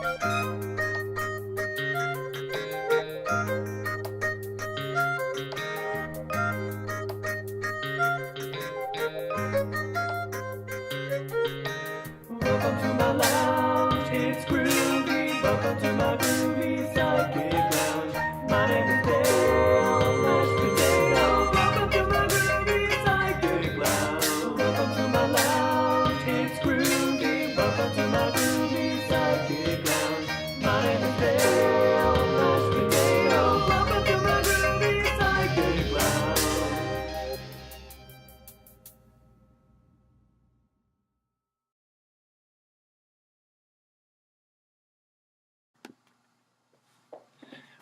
Welcome to my lounge, it's groovy. Welcome to my groovy psychic lounge. My name is Dale, mashed potato. Welcome to my groovy psychic lounge. Welcome to my lounge, it's groovy. Welcome to my groovy psychic lounge. My name is Dale, mashed potato. Welcome to my groovy psychic lounge.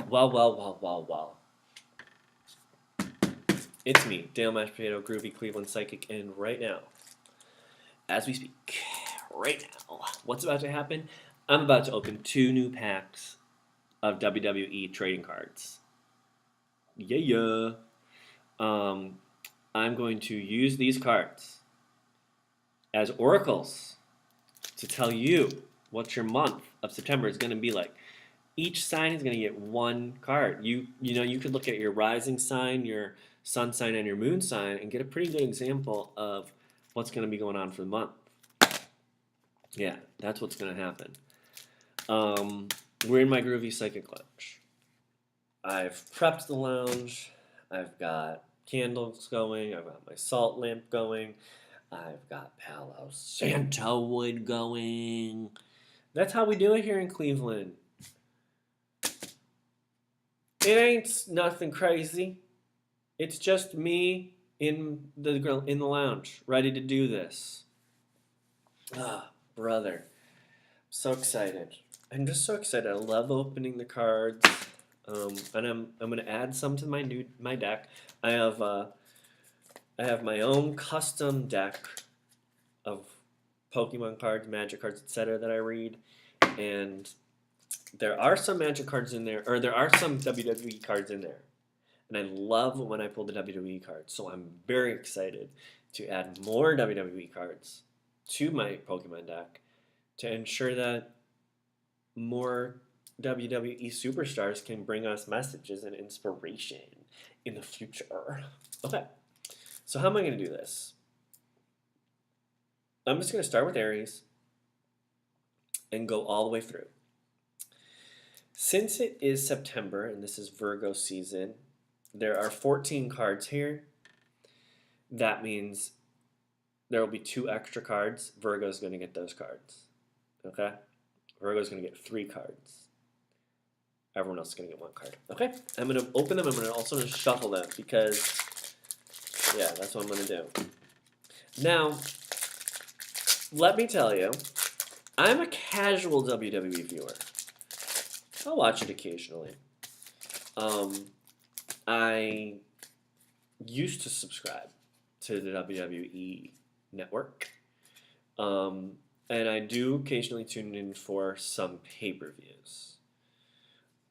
Well. It's me, Dale Mashed Potato, Groovy Cleveland Psychic, and right now, as we speak, right now, what's about to happen? I'm about to open 2 new packs of WWE trading cards. Yeah. I'm going to use these cards as oracles to tell you what your month of September is going to be like. Each sign is going to get 1 card. You could look at your rising sign, your sun sign, and your moon sign and get a pretty good example of what's going to be going on for the month. Yeah, that's what's going to happen. We're in my Groovy Psychic Lounge. I've prepped the lounge. I've got candles going. I've got my salt lamp going. I've got Palo Santo wood going. That's how we do it here in Cleveland. It ain't nothing crazy. It's just me in the lounge, ready to do this. Ah, brother, I'm so excited. I'm just so excited. I love opening the cards, and I'm gonna add some to my deck. I have my own custom deck of Pokemon cards, Magic cards, etc. that I read, and there are some Magic cards in there, or there are some WWE cards in there. And I love when I pull the WWE cards, so I'm very excited to add more WWE cards to my Pokemon deck to ensure that more WWE superstars can bring us messages and inspiration in the future. Okay, so how am I going to do this? I'm just going to start with Aries and go all the way through. Since it is September and this is Virgo season, there are 14 cards here. That means there will be 2 extra cards. Virgo's going to get those cards. Okay? Virgo's going to get 3 cards. Everyone else is going to get 1 card. Okay? I'm going to open them. I'm going to also shuffle them because, yeah, that's what I'm going to do. Now, let me tell you, I'm a casual WWE viewer. I'll watch it occasionally. I used to subscribe to the WWE network. And I do occasionally tune in for some pay-per-views.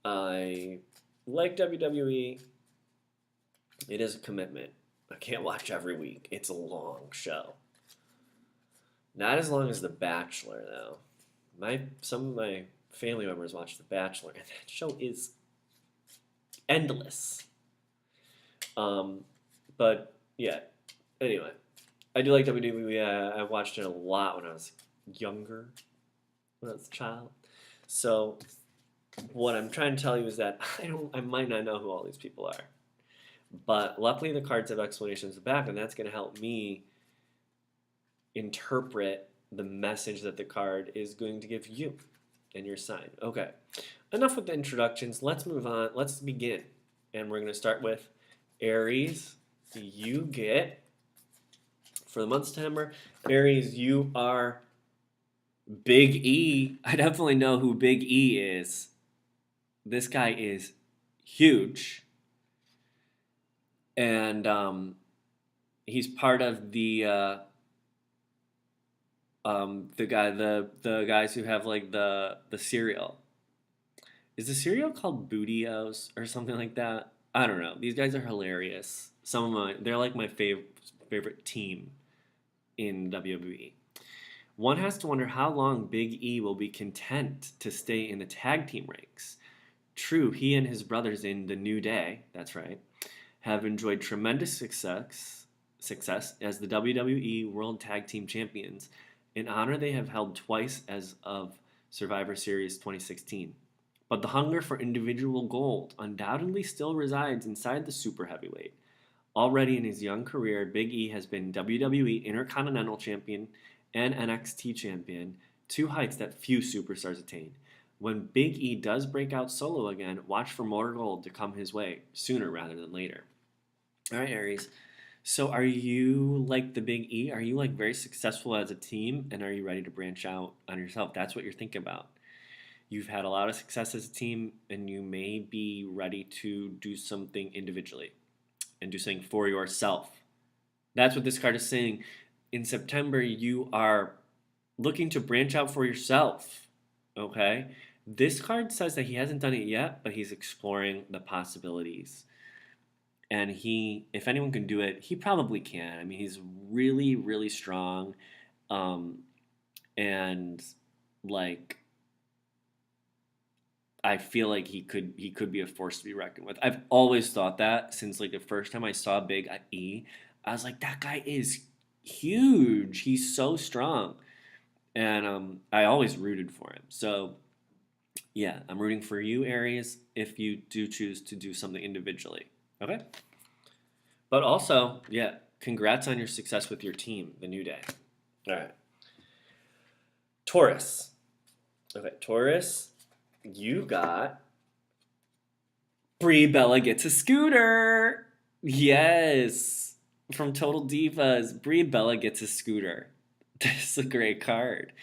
I like WWE. It is a commitment. I can't watch every week. It's a long show. Not as long as The Bachelor, though. Some of my family members watch The Bachelor, and that show is endless. But yeah, anyway, I do like WWE. I watched it a lot when I was younger, when I was a child. So what I'm trying to tell you is that I might not know who all these people are, but luckily the cards have explanations at the back, and that's going to help me interpret the message that the card is going to give you and your sign. Okay, enough with the introductions. Let's move on. Let's begin, and we're going to start with Aries. You get, for the month of September, Aries, you are Big E. I definitely know who Big E is. This guy is huge. And he's part of the guys who have like the cereal. Is the cereal called Bootios or something like that? I don't know. These guys are hilarious. They're like my favorite team in WWE. One has to wonder how long Big E will be content to stay in the tag team ranks. True, he and his brothers in the New Day, that's right, have enjoyed tremendous success as the WWE World Tag Team Champions, an honor they have held twice as of Survivor Series 2016. But the hunger for individual gold undoubtedly still resides inside the super heavyweight. Already in his young career, Big E has been WWE Intercontinental Champion and NXT Champion, two heights that few superstars attain. When Big E does break out solo again, watch for more gold to come his way sooner rather than later. All right, Aries. So are you like the Big E? Are you like very successful as a team, and are you ready to branch out on yourself? That's what you're thinking about. You've had a lot of success as a team, and you may be ready to do something individually and do something for yourself. That's what this card is saying. In September, you are looking to branch out for yourself. Okay? This card says that he hasn't done it yet, but he's exploring the possibilities. And if anyone can do it, he probably can. I mean, he's really, really strong. And like, I feel like he could be a force to be reckoned with. I've always thought that since like the first time I saw Big E. I was like, that guy is huge. He's so strong. And I always rooted for him. So yeah, I'm rooting for you, Aries, if you do choose to do something individually. Okay? But also, yeah, congrats on your success with your team, the New Day. All right. Taurus. Okay, Taurus, you got Brie Bella gets a scooter. Yes. From Total Divas, Brie Bella gets a scooter. This is a great card.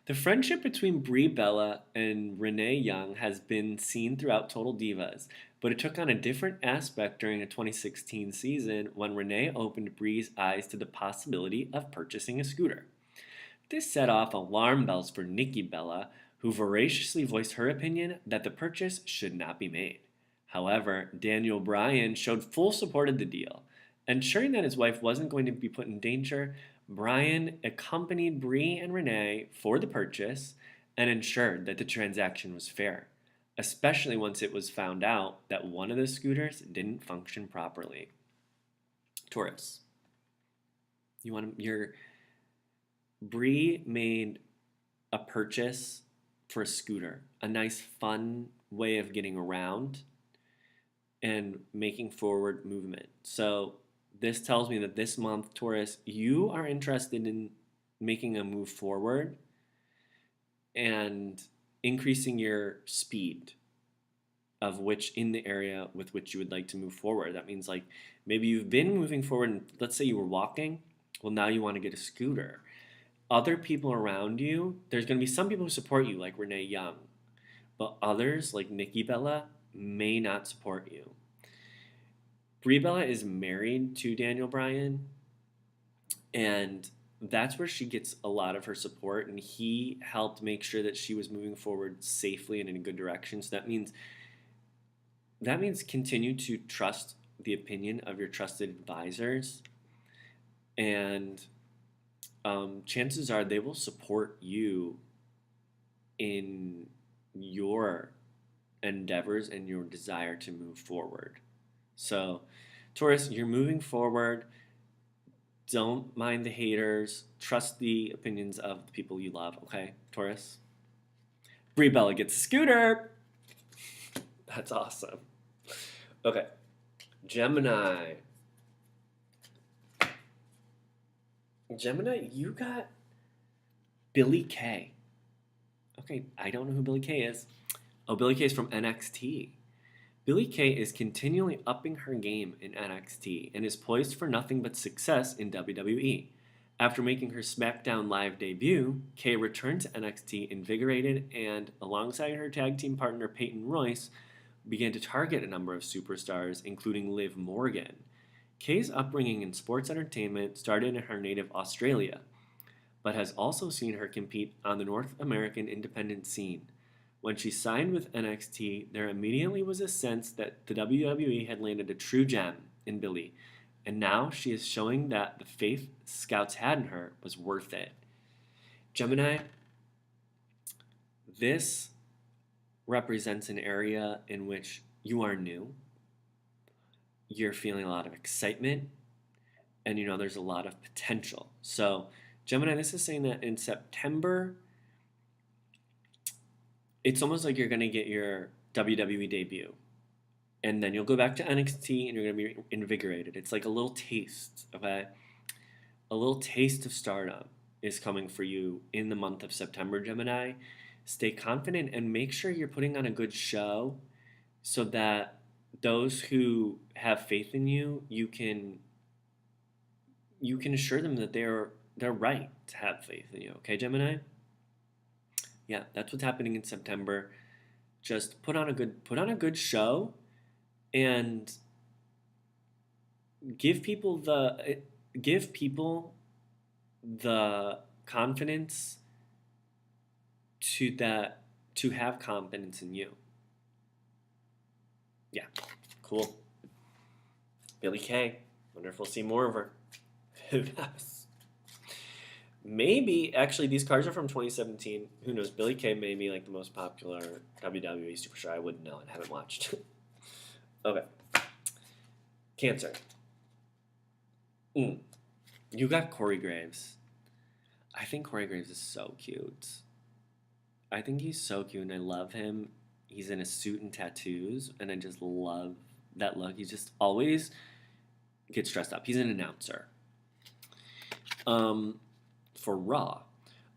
The friendship between Brie Bella and Renee Young has been seen throughout Total Divas, but it took on a different aspect during the 2016 season when Renee opened Brie's eyes to the possibility of purchasing a scooter. This set off alarm bells for Nikki Bella, who voraciously voiced her opinion that the purchase should not be made. However, Daniel Bryan showed full support of the deal. Ensuring that his wife wasn't going to be put in danger, Bryan accompanied Brie and Renee for the purchase and ensured that the transaction was fair, especially once it was found out that one of the scooters didn't function properly. Taurus, Brie made a purchase for a scooter, a nice fun way of getting around and making forward movement. So this tells me that this month, Taurus, you are interested in making a move forward and increasing your speed of which in the area with which you would like to move forward. That means like maybe you've been moving forward and let's say you were walking. Well, now you want to get a scooter. Other people around you, there's going to be some people who support you like Renee Young, but others like Nikki Bella may not support you. Brie Bella is married to Daniel Bryan, and that's where she gets a lot of her support, and he helped make sure that she was moving forward safely and in a good direction. So that means continue to trust the opinion of your trusted advisors, and chances are they will support you in your endeavors and your desire to move forward. So, Taurus, you're moving forward. Don't mind the haters. Trust the opinions of the people you love, okay, Taurus? Brie Bella gets a scooter. That's awesome. Okay, Gemini. Gemini, you got Billie Kay. Okay, I don't know who Billie Kay is. Oh, Billie Kay is from NXT. Billie Kay is continually upping her game in NXT and is poised for nothing but success in WWE. After making her SmackDown Live debut, Kay returned to NXT invigorated and, alongside her tag team partner Peyton Royce, began to target a number of superstars, including Liv Morgan. Kay's upbringing in sports entertainment started in her native Australia, but has also seen her compete on the North American independent scene. When she signed with NXT, there immediately was a sense that the WWE had landed a true gem in Billie, and now she is showing that the faith scouts had in her was worth it. Gemini, this represents an area in which you are new, you're feeling a lot of excitement, and you know there's a lot of potential. So, Gemini, this is saying that in September, it's almost like you're going to get your WWE debut. And then you'll go back to NXT and you're going to be invigorated. It's like a little taste, okay? A little taste of stardom is coming for you in the month of September, Gemini. Stay confident and make sure you're putting on a good show so that those who have faith in you, you can assure them that they're right to have faith in you, okay, Gemini? Yeah, that's what's happening in September. Just put on a good show and give people the confidence to have confidence in you. Yeah, cool. Billy Kay. Wonder if we'll see more of her. Who knows? Maybe, actually, these cards are from 2017. Who knows? Billy Kay may be like the most popular WWE superstar. I wouldn't know. I haven't watched. Okay. Cancer. You got Corey Graves. I think Corey Graves is so cute. I think he's so cute and I love him. He's in a suit and tattoos, and I just love that look. He just always gets dressed up. He's an announcer. For Raw.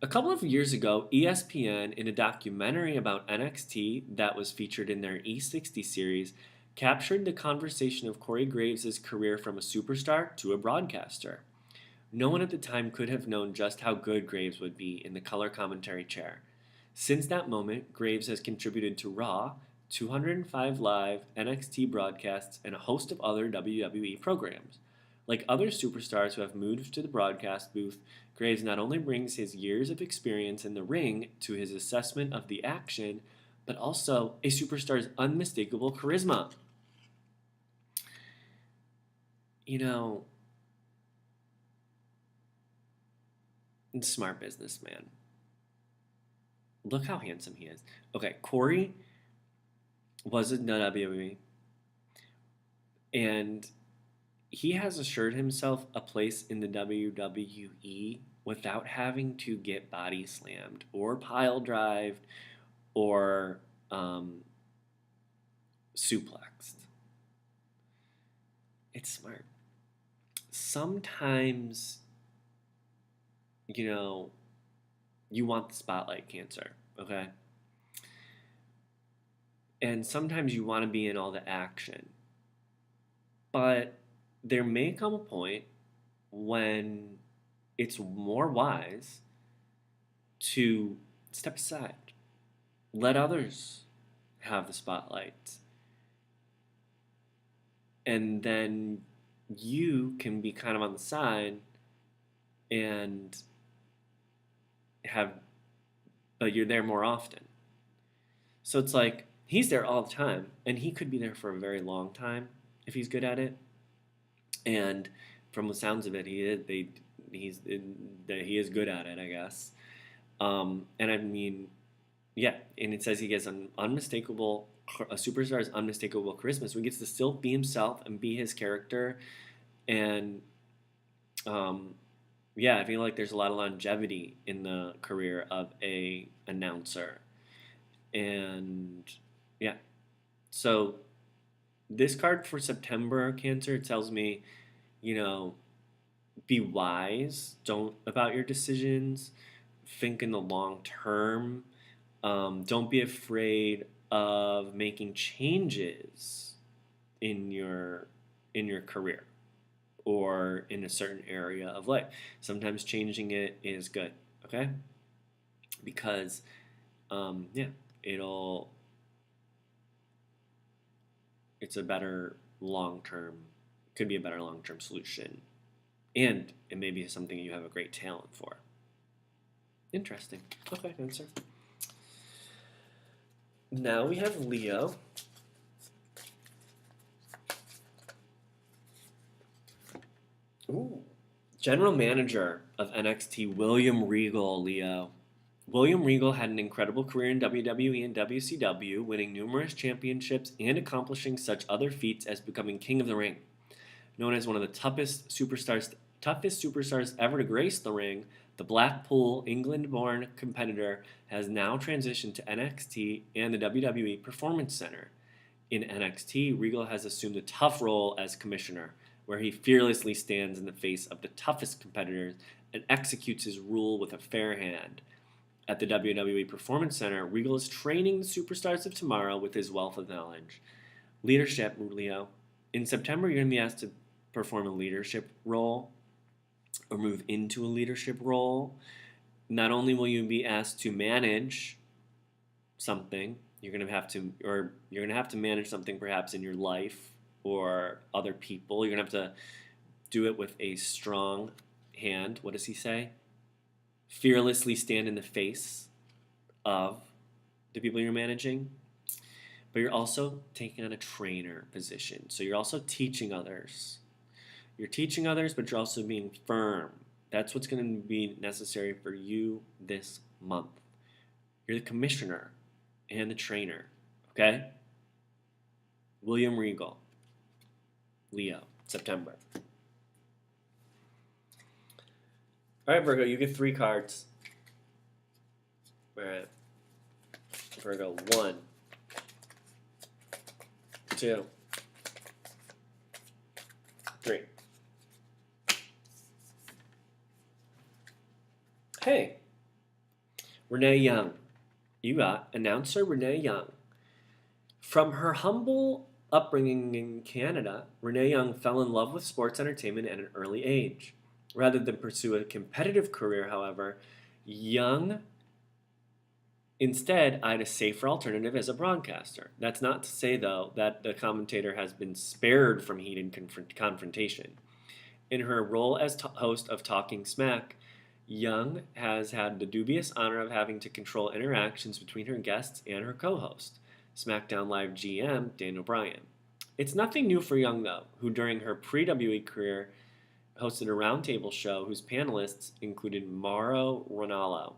A couple of years ago, ESPN, in a documentary about NXT that was featured in their E60 series, captured the conversation of Corey Graves' career from a superstar to a broadcaster. No one at the time could have known just how good Graves would be in the color commentary chair. Since that moment, Graves has contributed to Raw, 205 Live, NXT broadcasts, and a host of other WWE programs. Like other superstars who have moved to the broadcast booth, Graves not only brings his years of experience in the ring to his assessment of the action, but also a superstar's unmistakable charisma. You know, smart businessman. Look how handsome he is. Okay, Corey was in WWE, and he has assured himself a place in the WWE without having to get body slammed or pile drived or suplexed. It's smart. Sometimes, you know, you want the spotlight, Cancer, okay? And sometimes you want to be in all the action. But there may come a point when it's more wise to step aside, let others have the spotlight, and then you can be kind of on the side and but you're there more often. So it's like he's there all the time, and he could be there for a very long time if he's good at it. And from the sounds of it, he is good at it, I guess. And I mean, yeah. And it says he gets a superstar's unmistakable charisma, so he gets to still be himself and be his character. And yeah, I feel like there's a lot of longevity in the career of a announcer. And yeah, so this card for September, Cancer, tells me, you know, be wise. Don't about your decisions. Think in the long term. Don't be afraid of making changes in your career or in a certain area of life. Sometimes changing it is good, okay? Because, yeah, it's a better long-term, could be a better long-term solution. And it may be something you have a great talent for. Interesting. Okay, Cancer. Now we have Leo. Ooh, General Manager of NXT, William Regal, Leo. William Regal had an incredible career in WWE and WCW, winning numerous championships and accomplishing such other feats as becoming King of the Ring. Known as one of the toughest superstars ever to grace the ring, the Blackpool, England-born competitor has now transitioned to NXT and the WWE Performance Center. In NXT, Regal has assumed a tough role as commissioner, where he fearlessly stands in the face of the toughest competitors and executes his rule with a fair hand. At the WWE Performance Center, Regal is training the superstars of tomorrow with his wealth of knowledge. Leadership, Leo. In September, you're going to be asked to perform a leadership role or move into a leadership role. Not only will you be asked to manage something, you're going to have to manage something perhaps in your life or other people. You're going to have to do it with a strong hand. What does he say? Fearlessly stand in the face of the people you're managing. But you're also taking on a trainer position. So you're also teaching others. You're teaching others, but you're also being firm. That's what's going to be necessary for you this month. You're the commissioner and the trainer. Okay? William Regal. Leo. September. All right, Virgo, you get 3 cards. All right. Virgo, 1, 2, 3. Hey, Renee Young. You got announcer Renee Young. From her humble upbringing in Canada, Renee Young fell in love with sports entertainment at an early age. Rather than pursue a competitive career, however, Young instead eyed a safer alternative as a broadcaster. That's not to say, though, that the commentator has been spared from heated confrontation. In her role as host of Talking Smack, Young has had the dubious honor of having to control interactions between her guests and her co-host, SmackDown Live GM Daniel Bryan. It's nothing new for Young, though, who during her pre-WWE career hosted a roundtable show whose panelists included Mauro Ranallo.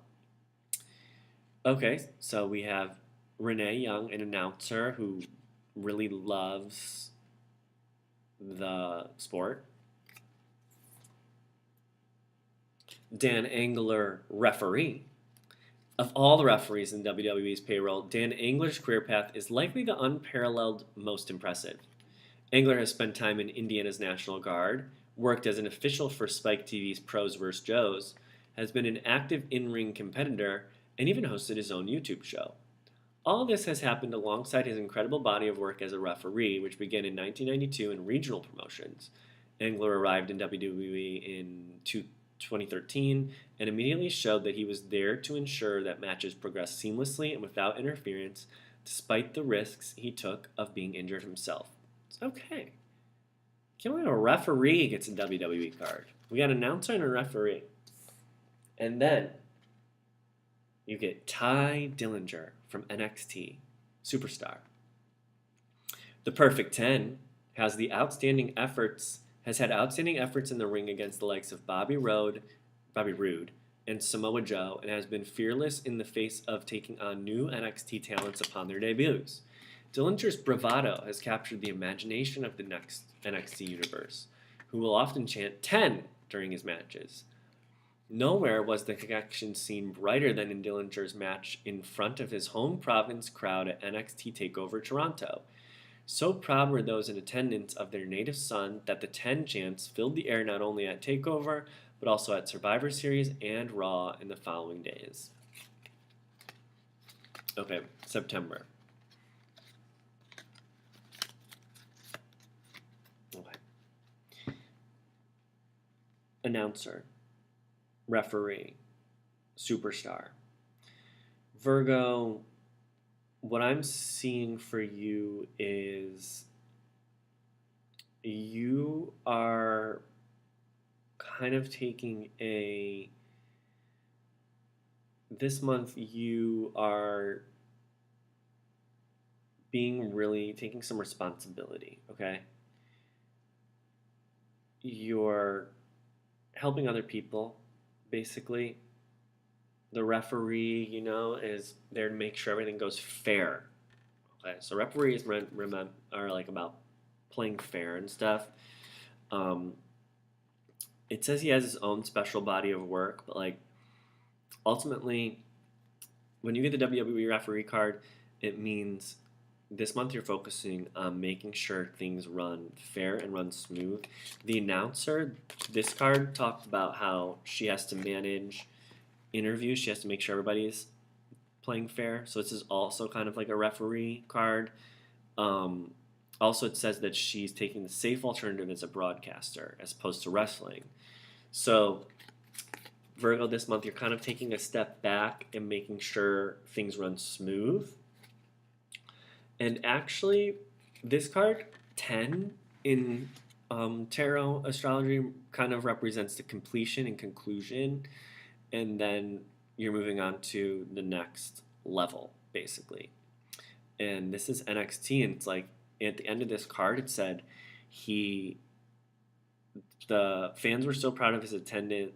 Okay, so we have Renee Young, an announcer who really loves the sport. Dan Engler, referee. Of all the referees in WWE's payroll, Dan Engler's career path is likely the unparalleled most impressive. Engler has spent time in Indiana's National Guard, worked as an official for Spike TV's Pros vs. Joes, has been an active in-ring competitor, and even hosted his own YouTube show. All this has happened alongside his incredible body of work as a referee, which began in 1992 in regional promotions. Engler arrived in WWE in 2013 and immediately showed that he was there to ensure that matches progressed seamlessly and without interference, despite the risks he took of being injured himself. It's okay. Can't believe a referee gets a WWE card. We got an announcer and a referee. And then you get Ty Dillinger from NXT, Superstar. The Perfect 10 has had outstanding efforts in the ring against the likes of Bobby Roode, and Samoa Joe, and has been fearless in the face of taking on new NXT talents upon their debuts. Dillinger's bravado has captured the imagination of the next NXT universe, who will often chant 10 during his matches. Nowhere was the connection seen brighter than in Dillinger's match in front of his home province crowd at NXT TakeOver Toronto. So proud were those in attendance of their native son that the 10 chants filled the air not only at TakeOver, but also at Survivor Series and Raw in the following days. Okay, September. Okay. Announcer. Referee. Superstar. Virgo, what I'm seeing for you is you are kind of taking this month you are taking some responsibility, okay? You're helping other people, basically. The referee, is there to make sure everything goes fair. Okay, so referees are like about playing fair and stuff. Um, it says he has his own special body of work, but like ultimately, when you get the WWE referee card, it means this month you're focusing on making sure things run fair and run smooth. The announcer, this card talked about how she has to manage interviews. She has to make sure everybody's playing fair. So this is also kind of like a referee card. Um, Also, it says that she's taking the safe alternative as a broadcaster as opposed to wrestling. So, Virgo, this month you're kind of taking a step back and making sure things run smooth. And actually, this card, 10, in tarot astrology, kind of represents the completion and conclusion. And then you're moving on to the next level, basically. And this is NXT, and it's like at the end of this card, it said the fans were so proud of his attendance.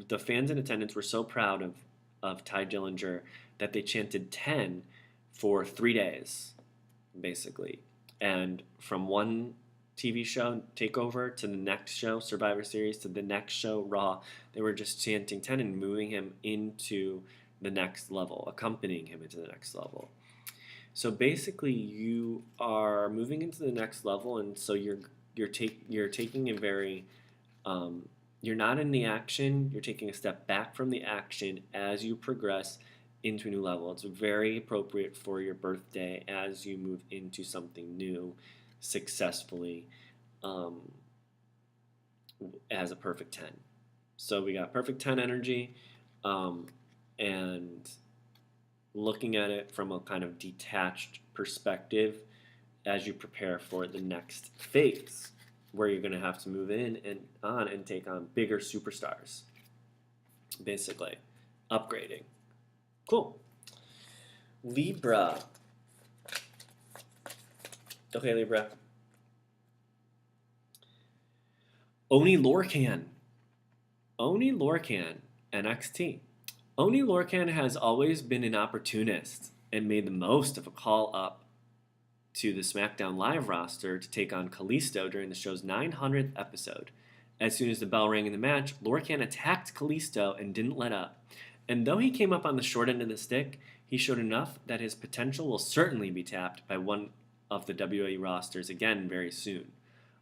The fans in attendance were so proud of Ty Dillinger that they chanted 10 for 3 days, basically. And from one TV show, Takeover, to the next show, Survivor Series, to the next show, Raw, they were just chanting 10 and moving him into the next level, accompanying him into the next level. So basically, you are moving into the next level, and so you're taking a very you're not in the action. You're taking a step back from the action as you progress into a new level. It's very appropriate for your birthday as you move into something new successfully, as a perfect 10. So we got perfect 10 energy, and looking at it from a kind of detached perspective as you prepare for the next phase, where you're going to have to move in and on and take on bigger superstars. Basically, upgrading. Cool. Libra. Okay, Libra. Oni Lorcan. Oni Lorcan, NXT. Oni Lorcan has always been an opportunist and made the most of a call up to the SmackDown Live roster to take on Kalisto during the show's 900th episode. As soon as the bell rang in the match, Lorcan attacked Kalisto and didn't let up. And though he came up on the short end of the stick, he showed enough that his potential will certainly be tapped by one of the WWE rosters again very soon.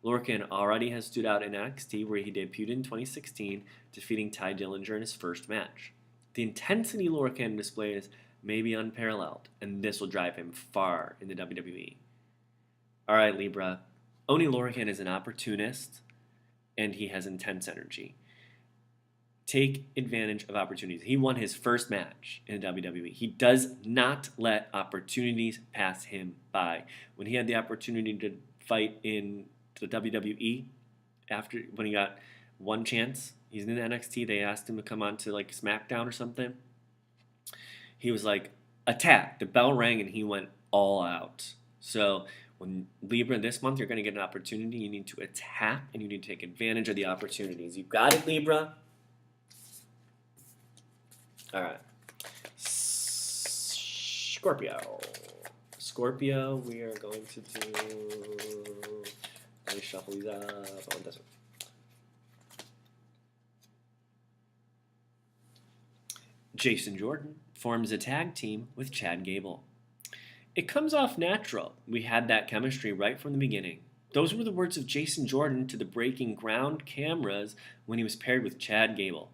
Lorcan already has stood out in NXT, where he debuted in 2016, defeating Ty Dillinger in his first match. The intensity Lorcan displays may be unparalleled, and this will drive him far in the WWE. All right, Libra. Oni Lorcan is an opportunist, and he has intense energy. Take advantage of opportunities. He won his first match in the WWE. He does not let opportunities pass him by. When he had the opportunity to fight in the WWE, when he got one chance, he's in NXT, they asked him to come on to like SmackDown or something. He was like, attack. The bell rang and he went all out. So when Libra, this month, you're going to get an opportunity. You need to attack and you need to take advantage of the opportunities. You got it, Libra? All right. Scorpio. Scorpio, we are going to do... Let me shuffle these up. I want this one. Jason Jordan forms a tag team with Chad Gable. It comes off natural. We had that chemistry right from the beginning. Those were the words of Jason Jordan to the Breaking Ground cameras when he was paired with Chad Gable.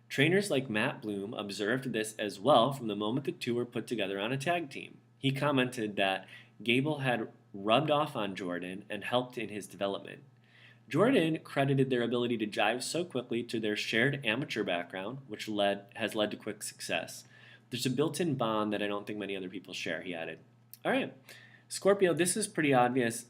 Trainers like Matt Bloom observed this as well from the moment the two were put together on a tag team. He commented that Gable had rubbed off on Jordan and helped in his development. Jordan credited their ability to jive so quickly to their shared amateur background, which has led to quick success. There's a built-in bond that I don't think many other people share, he added. All right, Scorpio, this is pretty obvious.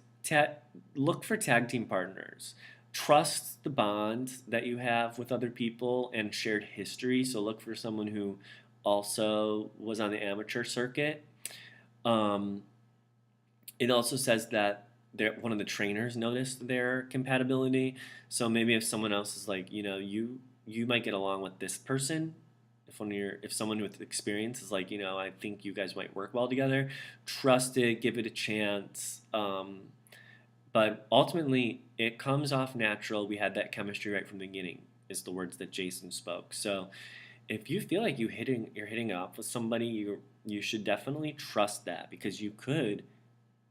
Look for tag team partners. Trust the bond that you have with other people and shared history. So look for someone who also was on the amateur circuit. It also says that one of the trainers noticed their compatibility. So maybe if someone else is like, you might get along with this person. If someone with experience is like, I think you guys might work well together, trust it, give it a chance. But ultimately, it comes off natural. We had that chemistry right from the beginning, is the words that Jason spoke. So if you feel like you're hitting up with somebody, you should definitely trust that, because you could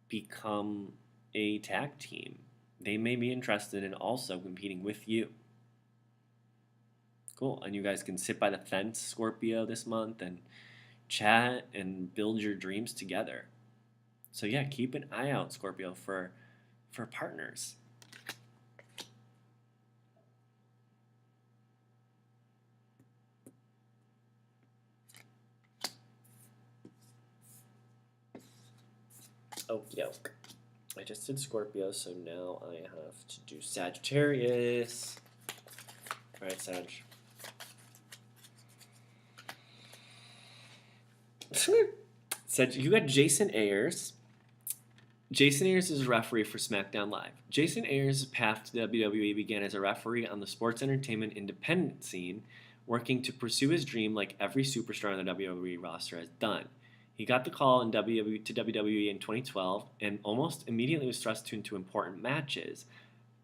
become a tag team. They may be interested in also competing with you. Cool. And you guys can sit by the fence, Scorpio, this month and chat and build your dreams together. So yeah, keep an eye out, Scorpio, for partners. Okie doke. I just did Scorpio, so now I have to do Sagittarius. All right, Sag. Sag, you got Jason Ayers. Jason Ayers is a referee for SmackDown Live. Jason Ayers' path to WWE began as a referee on the sports entertainment independent scene, working to pursue his dream like every superstar on the WWE roster has done. He got the call to WWE in 2012 and almost immediately was thrust into important matches,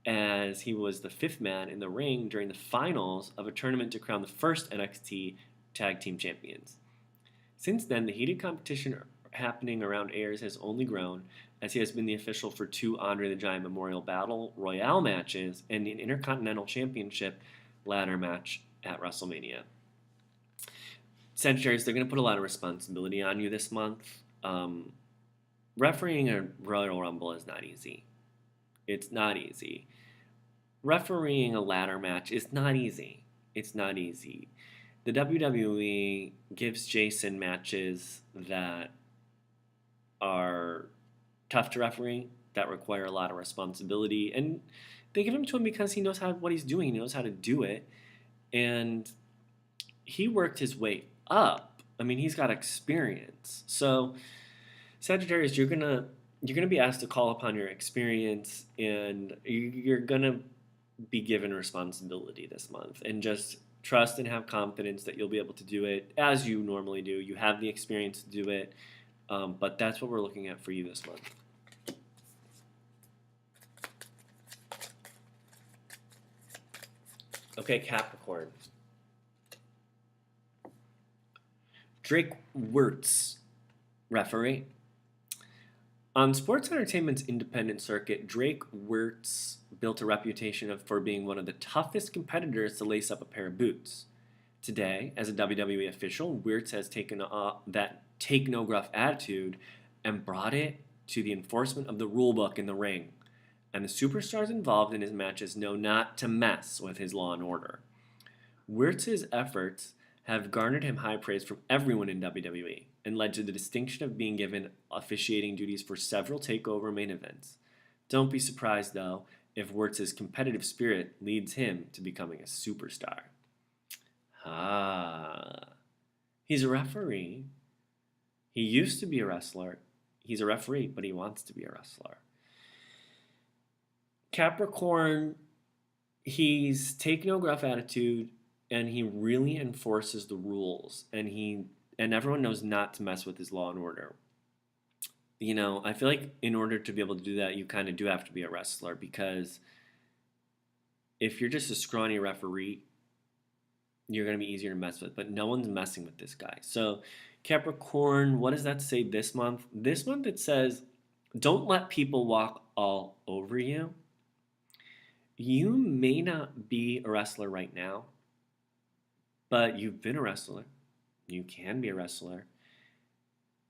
as he was the fifth man in the ring during the finals of a tournament to crown the first NXT Tag Team Champions. Since then, the heated competition happening around Ayers has only grown, as he has been the official for 2 Andre the Giant Memorial Battle Royale matches and an Intercontinental Championship ladder match at WrestleMania. Sagittarius, they're going to put a lot of responsibility on you this month. Refereeing a Royal Rumble is not easy. It's not easy. Refereeing a ladder match is not easy. It's not easy. The WWE gives Jason matches that are tough to referee, that require a lot of responsibility, and they give him to him because he knows what he's doing. He knows how to do it, and he worked his way up. I mean, he's got experience. So, Sagittarius, you're gonna be asked to call upon your experience, and you're gonna be given responsibility this month, and just trust and have confidence that you'll be able to do it as you normally do. You have the experience to do it, but that's what we're looking at for you this month. Okay, Capricorn. Drake Wirtz, referee. On sports entertainment's independent circuit, Drake Wirtz built a reputation for being one of the toughest competitors to lace up a pair of boots. Today, as a WWE official, Wirtz has taken that take no gruff attitude and brought it to the enforcement of the rulebook in the ring. And the superstars involved in his matches know not to mess with his law and order. Wirtz's efforts have garnered him high praise from everyone in WWE and led to the distinction of being given officiating duties for several TakeOver main events. Don't be surprised, though, if Wirtz's competitive spirit leads him to becoming a superstar. He's a referee. He used to be a wrestler. He's a referee, but he wants to be a wrestler. Capricorn, he's take no gruff attitude, and he really enforces the rules, and everyone knows not to mess with his law and order. I feel like in order to be able to do that, you kind of do have to be a wrestler, because if you're just a scrawny referee, you're going to be easier to mess with, but no one's messing with this guy. So Capricorn, what does that say this month? This month it says, don't let people walk all over you. You may not be a wrestler right now, but you've been a wrestler. You can be a wrestler.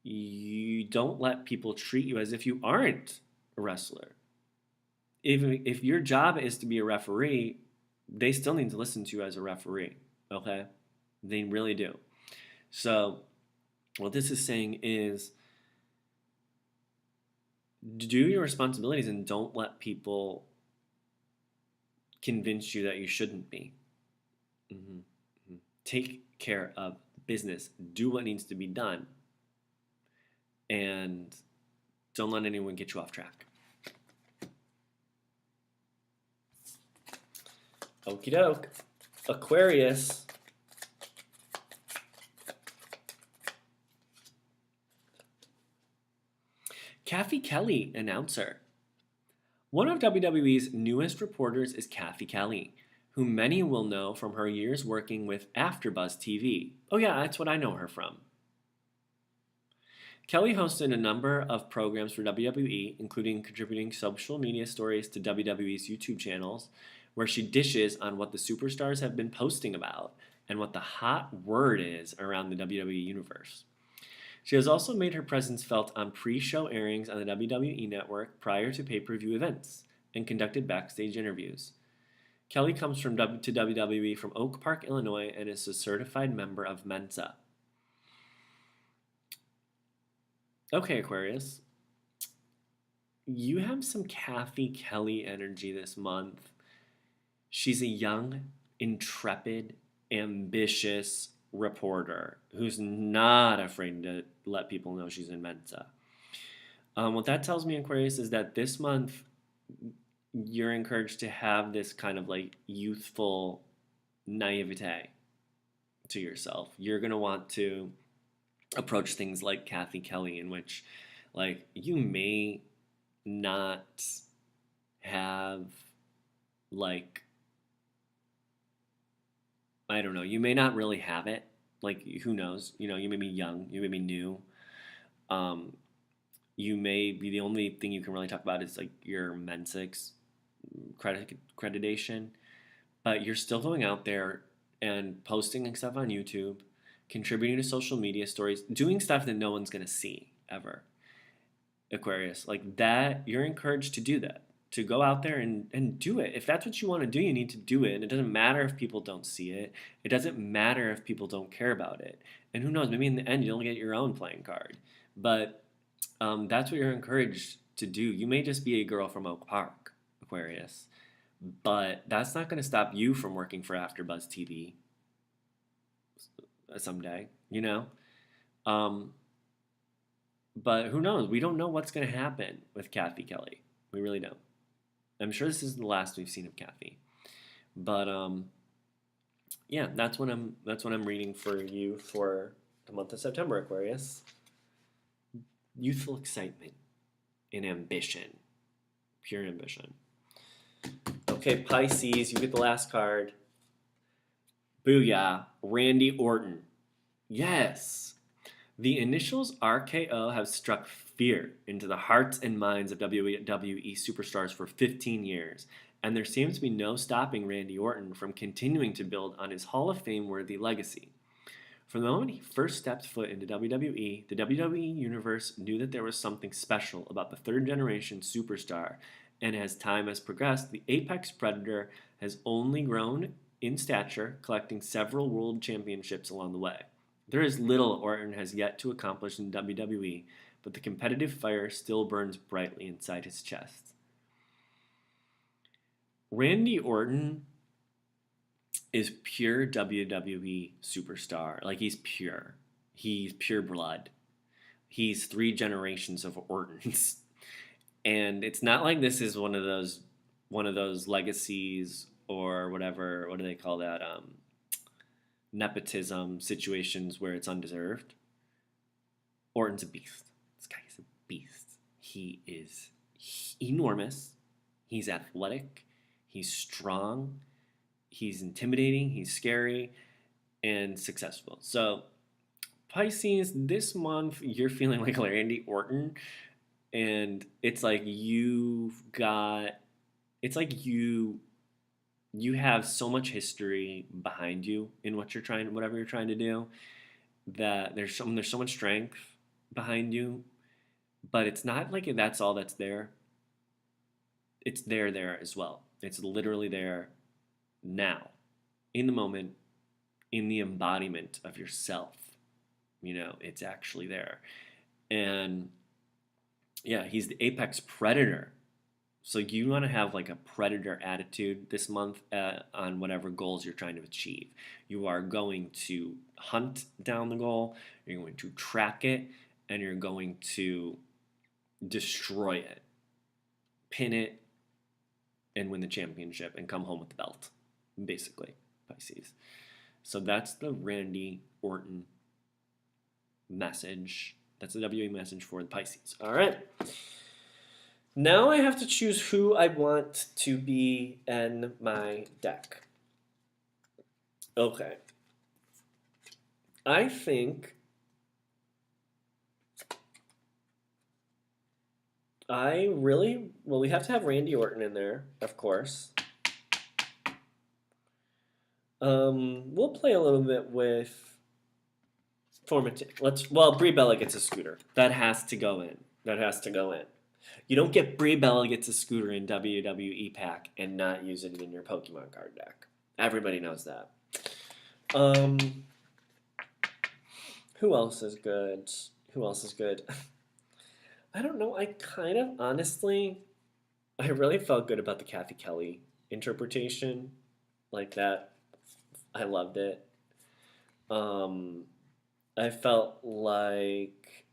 You don't let people treat you as if you aren't a wrestler. If your job is to be a referee, they still need to listen to you as a referee, okay? They really do. So what this is saying is, do your responsibilities and don't let people convince you that you shouldn't be. Take care of business. Do what needs to be done. And don't let anyone get you off track. Okie doke. Aquarius. Kathy Kelly, announcer. One of WWE's newest reporters is Kathy Kelly, who many will know from her years working with AfterBuzz TV. Oh yeah, that's what I know her from. Kelly hosted a number of programs for WWE, including contributing social media stories to WWE's YouTube channels, where she dishes on what the superstars have been posting about and what the hot word is around the WWE universe. She has also made her presence felt on pre-show airings on the WWE Network prior to pay-per-view events and conducted backstage interviews. Kelly comes to WWE from Oak Park, Illinois, and is a certified member of Mensa. Okay, Aquarius. You have some Kathy Kelly energy this month. She's a young, intrepid, ambitious reporter who's not afraid to let people know she's in Mensa. What that tells me, Aquarius, is that this month you're encouraged to have this kind of like youthful naivete to yourself. You're going to want to approach things like Kathy Kelly, in which like you may not have like, I don't know, you may not really have it. Like, who knows? You know, you may be young, you may be new. You may be, the only thing you can really talk about is like your Mensix accreditation, but you're still going out there and posting stuff on YouTube, contributing to social media stories, doing stuff that no one's going to see ever. Aquarius, like that, you're encouraged to do that, to go out there and do it. If that's what you want to do, you need to do it. And it doesn't matter if people don't see it. It doesn't matter if people don't care about it. And who knows, maybe in the end you'll get your own playing card. But that's what you're encouraged to do. You may just be a girl from Oak Park, Aquarius, but that's not going to stop you from working for AfterBuzz TV someday, you know? But who knows? We don't know what's going to happen with Kathy Kelly. We really don't. I'm sure this is the last we've seen of Kathy. But yeah, that's what I'm reading for you for the month of September, Aquarius. Youthful excitement and ambition. Pure ambition. Okay, Pisces, you get the last card. Booyah, Randy Orton. Yes. The initials RKO have struck fear into the hearts and minds of WWE superstars for 15 years, and there seems to be no stopping Randy Orton from continuing to build on his Hall of Fame-worthy legacy. From the moment he first stepped foot into WWE, the WWE Universe knew that there was something special about the third-generation superstar, and as time has progressed, the Apex Predator has only grown in stature, collecting several world championships along the way. There is little Orton has yet to accomplish in WWE, but the competitive fire still burns brightly inside his chest. Randy Orton is pure WWE superstar. Like, he's pure. He's pure blood. He's 3 generations of Ortons. And it's not like this is one of those legacies or whatever, what do they call that? Nepotism situations where it's undeserved. Orton's a beast. This guy is a beast. He is enormous. He's athletic. He's strong. He's intimidating. He's scary and successful. So, Pisces, this month you're feeling like Randy Orton, and it's like you have so much history behind you in whatever you're trying to do, that there's so much strength behind you, but it's not like that's all that's there. It's there as well. It's literally there now, in the moment, in the embodiment of yourself. You know, it's actually there. And yeah, he's the apex predator. So you want to have like a predator attitude this month on whatever goals you're trying to achieve. You are going to hunt down the goal, you're going to track it, and you're going to destroy it, pin it, and win the championship and come home with the belt. basically, Pisces. So that's the Randy Orton message. That's the WWE message for the Pisces. All right. Now I have to choose who I want to be in my deck. Okay. I think we have to have Randy Orton in there, of course. We'll play a little bit with Brie Bella gets a scooter. That has to go in. That has to go in. You don't get Brie Bella gets a scooter in WWE pack and not use it in your Pokemon card deck. Everybody knows that. Who else is good? Who else is good? I don't know. I really felt good about the Kathy Kelly interpretation. Like that. I loved it. I felt like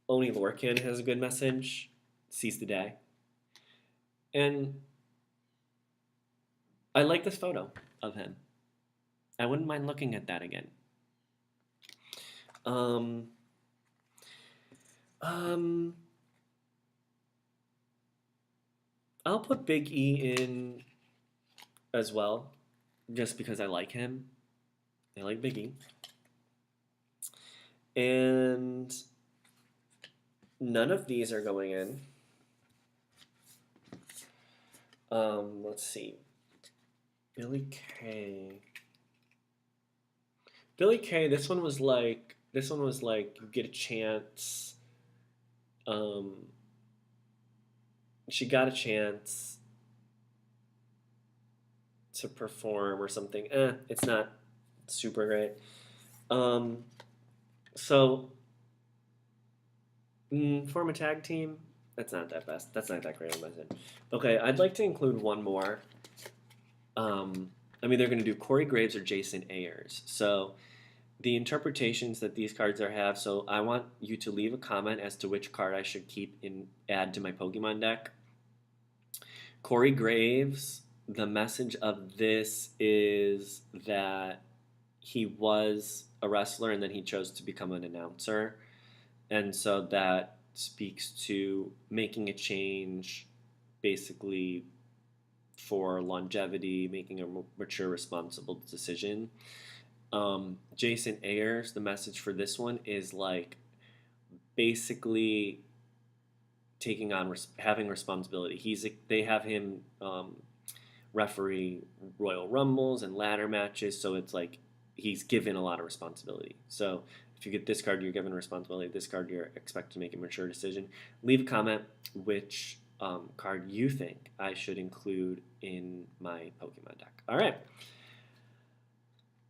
Oni Lorcan has a good message. Seize the day. And I like this photo of him. I wouldn't mind looking at that again. I'll put Big E in as well, just because I like him. I like Big E. And none of these are going in. Let's see. Billy Kay. Billy Kay, this one was like you get a chance. She got a chance to perform or something. It's not super great. So form a tag team. That's not that best. That's not that great of a message. Okay, I'd like to include one more. They're going to do Corey Graves or Jason Ayers. So the interpretations that these cards have. So I want you to leave a comment as to which card I should add to my Pokemon deck. Corey Graves, the message of this is that he was a wrestler and then he chose to become an announcer. And so that speaks to making a change, basically for longevity, making a mature, responsible decision. Jason Ayers, the message for this one is like basically having responsibility. They have him referee Royal Rumbles and ladder matches, so it's like he's given a lot of responsibility. So if you get this card, you're given responsibility. This card, you're expected to make a mature decision. Leave a comment which card you think I should include in my Pokemon deck. All right.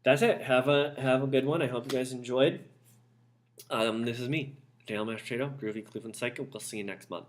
That's it. Have a good one. I hope you guys enjoyed. This is me, Dale Mastrado, Groovy Cleveland Psycho. We'll see you next month.